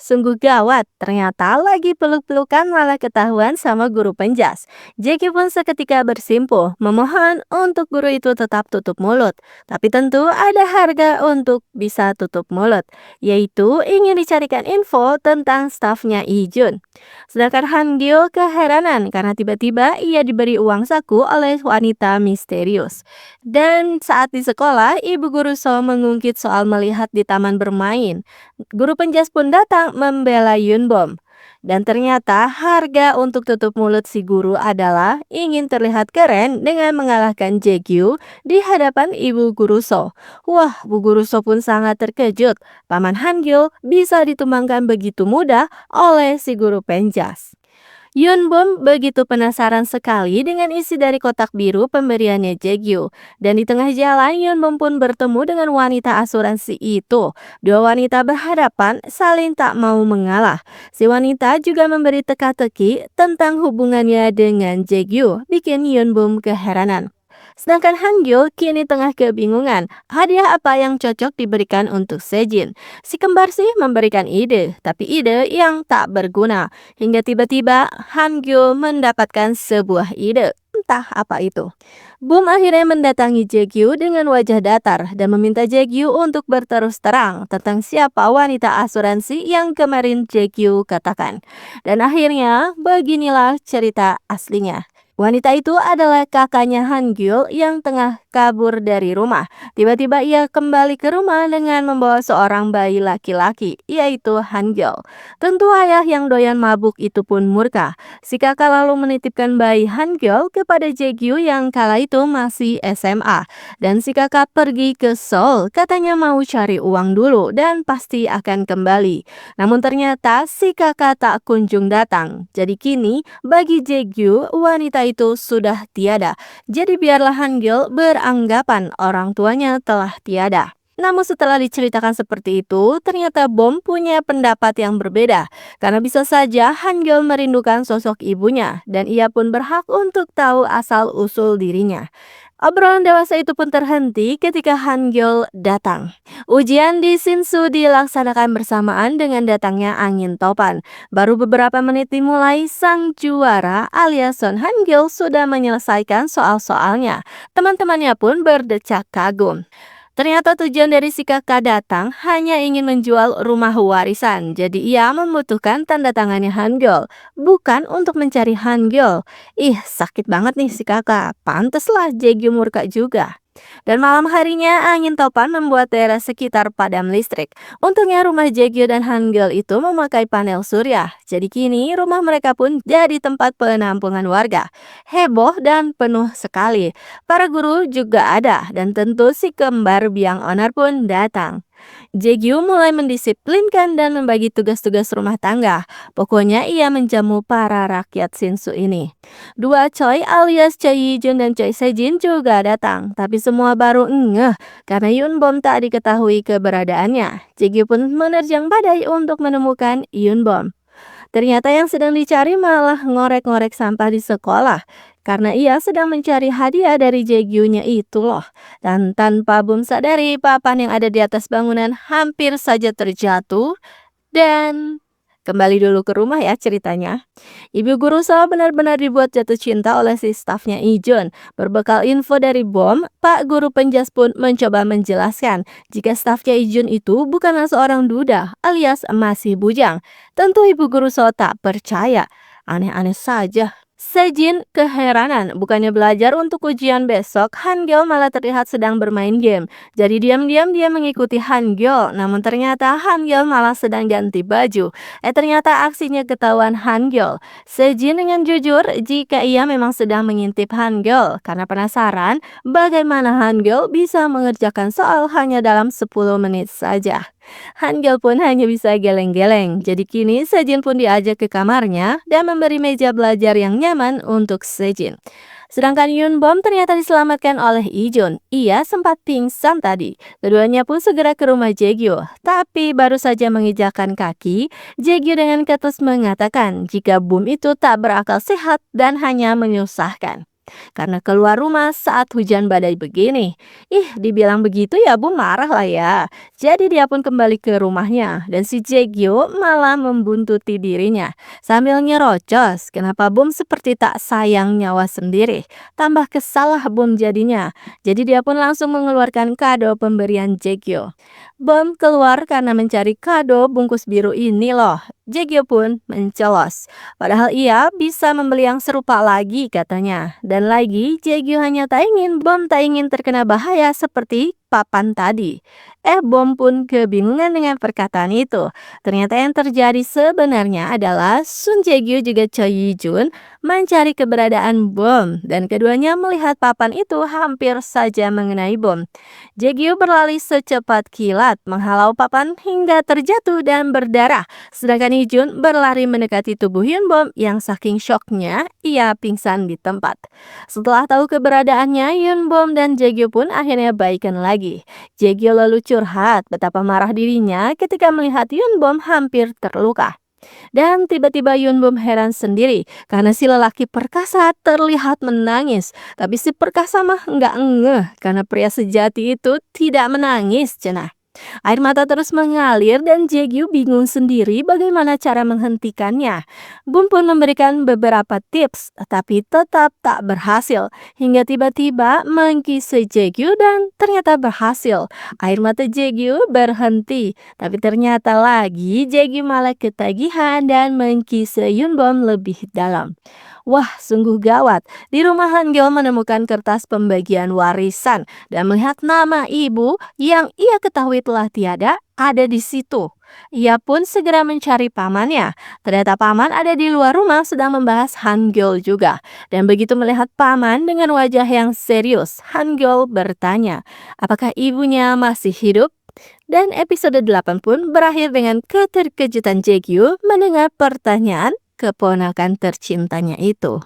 sungguh gawat. Ternyata lagi peluk-pelukan malah ketahuan sama guru penjas. Jackie pun seketika bersimpuh, memohon untuk guru itu tetap tutup mulut. Tapi tentu ada harga untuk bisa tutup mulut, yaitu ingin dicarikan info tentang stafnya Ijun. Sedangkan Han Gyo keheranan karena tiba-tiba ia diberi uang saku oleh wanita misterius. Dan saat di sekolah, ibu guru So mengungkit soal melihat di taman bermain. Guru penjas pun datang membela Yunbom. Dan ternyata harga untuk tutup mulut si guru adalah ingin terlihat keren dengan mengalahkan Jaegyu di hadapan ibu guru So. Wah, bu guru So pun sangat terkejut. Paman Hangul bisa ditumbangkan begitu mudah oleh si guru penjas. Yunbom begitu penasaran sekali dengan isi dari kotak biru pemberiannya Jaegyu. Dan di tengah jalan, Yunbom pun bertemu dengan wanita asuransi itu. Dua wanita berhadapan, saling tak mau mengalah. Si wanita juga memberi teka-teki tentang hubungannya dengan Jaegyu, bikin Yunbom keheranan. Sedangkan Hangul kini tengah kebingungan, hadiah apa yang cocok diberikan untuk Sejin. Si kembar sih memberikan ide, tapi ide yang tak berguna. Hingga tiba-tiba Hangul mendapatkan sebuah ide. Entah apa itu. Boom akhirnya mendatangi Jaegyu dengan wajah datar dan meminta Jaegyu untuk berterus terang tentang siapa wanita asuransi yang kemarin Jaegyu katakan. Dan akhirnya beginilah cerita aslinya. Wanita itu adalah kakaknya Hangul yang tengah kabur dari rumah. Tiba-tiba ia kembali ke rumah dengan membawa seorang bayi laki-laki, yaitu Hangul. Tentu ayah yang doyan mabuk itu pun murka. Si kakak lalu menitipkan bayi Hangul kepada Jaegyu yang kala itu masih SMA. Dan si kakak pergi ke Seoul, katanya mau cari uang dulu dan pasti akan kembali. Namun ternyata si kakak tak kunjung datang. Jadi kini bagi Jaegyu, wanita itu sudah tiada. Jadi biarlah Hangul beranggapan orang tuanya telah tiada. Namun setelah diceritakan seperti itu, ternyata Bom punya pendapat yang berbeda. Karena bisa saja Hangul merindukan sosok ibunya dan ia pun berhak untuk tahu asal-usul dirinya. Obrolan dewasa itu pun terhenti ketika Hangul datang. Ujian di Shinsu dilaksanakan bersamaan dengan datangnya angin topan. Baru beberapa menit dimulai, sang juara alias Son Hangul sudah menyelesaikan soal-soalnya. Teman-temannya pun berdecak kagum. Ternyata tujuan dari si kakak datang hanya ingin menjual rumah warisan. Jadi ia membutuhkan tanda tangannya Hangul, bukan untuk mencari Hangul. Ih, sakit banget nih si kakak. Panteslah Jaegyu murka juga. Dan malam harinya angin topan membuat daerah sekitar padam listrik. Untungnya rumah Jaegyu dan Hangul itu memakai panel surya. Jadi kini rumah mereka pun jadi tempat penampungan warga. Heboh dan penuh sekali. Para guru juga ada dan tentu si kembar biang onar pun datang. Jaegyu mulai mendisiplinkan dan membagi tugas-tugas rumah tangga. Pokoknya ia menjamu para rakyat Shinsu ini. Dua Choi alias Choi Yijun dan Choi Sejin juga datang. Tapi semua baru ngeh karena Yunbom tak diketahui keberadaannya. Jaegyu pun menerjang badai untuk menemukan Yunbom. Ternyata yang sedang dicari malah ngorek-ngorek sampah di sekolah. Karena ia sedang mencari hadiah dari Jaegyunya itu loh. Dan tanpa Bum sadari, papan yang ada di atas bangunan hampir saja terjatuh. Dan kembali dulu ke rumah ya ceritanya. Ibu guru So benar-benar dibuat jatuh cinta oleh si stafnya Ijun. Berbekal info dari Bom, Pak Guru Penjas pun mencoba menjelaskan jika stafnya Ijun itu bukanlah seorang duda alias masih bujang. Tentu ibu guru So tak percaya. Aneh-aneh saja. Sejin keheranan, bukannya belajar untuk ujian besok, Hangul malah terlihat sedang bermain game. Jadi diam-diam dia mengikuti Hangul, namun ternyata Hangul malah sedang ganti baju. Ternyata aksinya ketahuan Hangul. Sejin dengan jujur jika ia memang sedang mengintip Hangul karena penasaran bagaimana Hangul bisa mengerjakan soal hanya dalam 10 menit saja. Hangul pun hanya bisa geleng-geleng. Jadi kini Sejin pun diajak ke kamarnya dan memberi meja belajar yang nyaman untuk Sejin. Sedangkan Yunbom ternyata diselamatkan oleh Ijun. Ia sempat pingsan tadi. Keduanya pun segera ke rumah Jaegyu. Tapi baru saja menginjakkan kaki, Jaegyu dengan ketus mengatakan jika Boom itu tak berakal sehat dan hanya menyusahkan. Karena keluar rumah saat hujan badai begini. Ih, dibilang begitu ya Bu marah lah ya. Jadi dia pun kembali ke rumahnya dan si Jaegyo malah membuntuti dirinya sambil nyerocos kenapa Bom seperti tak sayang nyawa sendiri. Tambah kesalah Bom jadinya. Jadi dia pun langsung mengeluarkan kado pemberian Jaegyo. Bom keluar karena mencari kado bungkus biru ini loh. Jaegyo pun mencelos. Padahal ia bisa membeli yang serupa lagi katanya. Dan lagi Jaegyo hanya tak ingin Bom tak ingin terkena bahaya seperti papan tadi. Bom pun kebingungan dengan perkataan itu. Ternyata yang terjadi sebenarnya adalah Sun Jae-gyu juga Choi Yi-jun mencari keberadaan Bom dan keduanya melihat papan itu hampir saja mengenai Bom. Jae-gyu berlari secepat kilat menghalau papan hingga terjatuh dan berdarah. Sedangkan Yi-jun berlari mendekati tubuh Hyun Bom yang saking syoknya ia pingsan di tempat. Setelah tahu keberadaannya, Hyun Bom dan Jae-gyu pun akhirnya baikan lagi. Jae-gyu lalu curhat betapa marah dirinya ketika melihat Hyun Bom hampir terluka. Dan tiba-tiba Hyun Bom heran sendiri karena si lelaki perkasa terlihat menangis. Tapi si perkasa mah nggak ngeh karena pria sejati itu tidak menangis cenah. Air mata terus mengalir dan Jaegyu bingung sendiri bagaimana cara menghentikannya. Bum pun memberikan beberapa tips, tapi tetap tak berhasil. Hingga tiba-tiba mengkisi Jaegyu dan ternyata berhasil. Air mata Jaegyu berhenti, tapi ternyata lagi Jaegyu malah ketagihan dan mengkisi Yunbom lebih dalam. Wah, sungguh gawat. Di rumah Hangul menemukan kertas pembagian warisan dan melihat nama ibu yang ia ketahui telah tiada ada di situ. Ia pun segera mencari pamannya. Ternyata paman ada di luar rumah sedang membahas Hangul juga. Dan begitu melihat paman dengan wajah yang serius, Hangul bertanya, apakah ibunya masih hidup? Dan episode 8 pun berakhir dengan keterkejutan Jaegyu mendengar pertanyaan keponakan tercintanya itu.